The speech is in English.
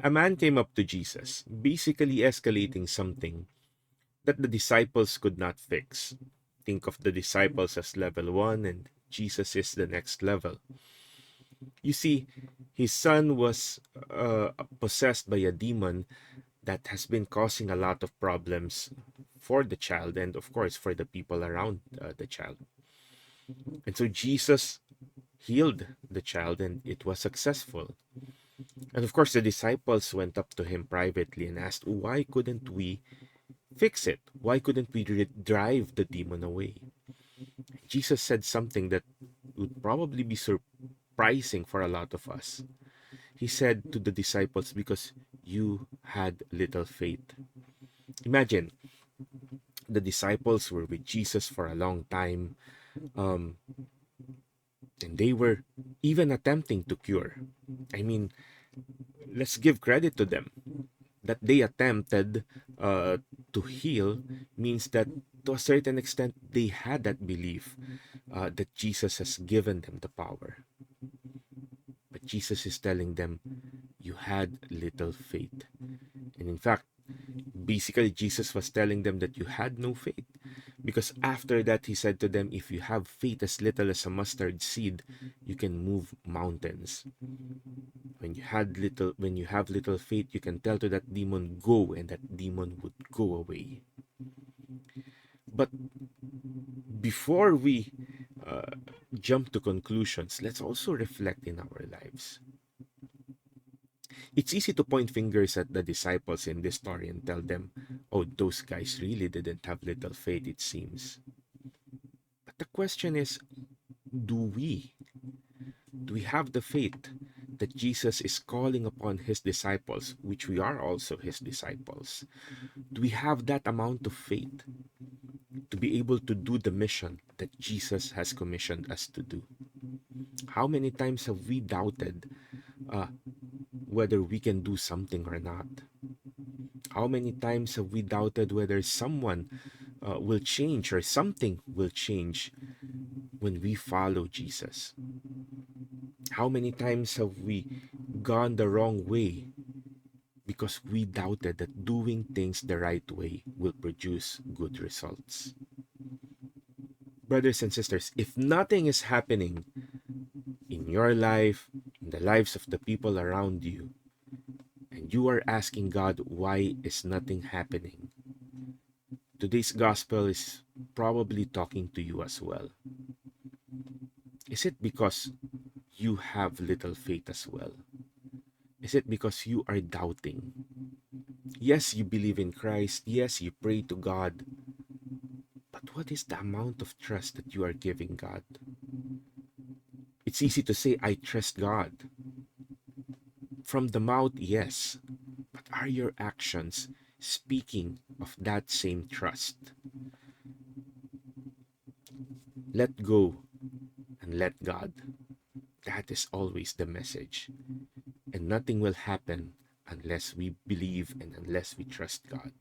A man came up to Jesus, basically escalating something that the disciples could not fix. Think of the disciples as level 1 and Jesus is the next level. You see, his son was possessed by a demon that has been causing a lot of problems for the child and, of course, for the people around the child. And so Jesus healed the child and it was successful. And of course, the disciples went up to him privately and asked, why couldn't we fix it? Why couldn't we drive the demon away? Jesus said something that would probably be surprising for a lot of us. He said to the disciples, because you had little faith. Imagine, the disciples were with Jesus for a long time, um, and they were even attempting to cure. I mean, let's give credit to them. That they attempted to heal means that to a certain extent they had that belief that Jesus has given them the power. But Jesus is telling them, you had little faith. And in fact, basically, Jesus was telling them that you had no faith. Because after that, he said to them, if you have faith as little as a mustard seed, you can move mountains. When you have little faith, you can tell to that demon, go, and that demon would go away. But before we uh, jump to conclusions, let's also reflect in our lives. It's easy to point fingers at the disciples in this story and tell them, oh, those guys really didn't have little faith, it seems. But the question is, do we? Do we have the faith that Jesus is calling upon his disciples, which we are also his disciples? Do we have that amount of faith to be able to do the mission that Jesus has commissioned us to do? How many times have we doubted uh, whether we can do something or not? How many times have we doubted whether someone will change or something will change when we follow Jesus? How many times have we gone the wrong way because we doubted that doing things the right way will produce good results? Brothers and sisters, if nothing is happening in your life, in the lives of the people around you, and you are asking God, why is nothing happening? Today's gospel is probably talking to you as well. Is it because you have little faith as well? Is it because you are doubting? Yes, you believe in Christ. Yes, you pray to God. But what is the amount of trust that you are giving God? It's easy to say, I trust God. From the mouth, yes. But are your actions speaking of that same trust? Let go and let God. That is always the message. And nothing will happen unless we believe and unless we trust God.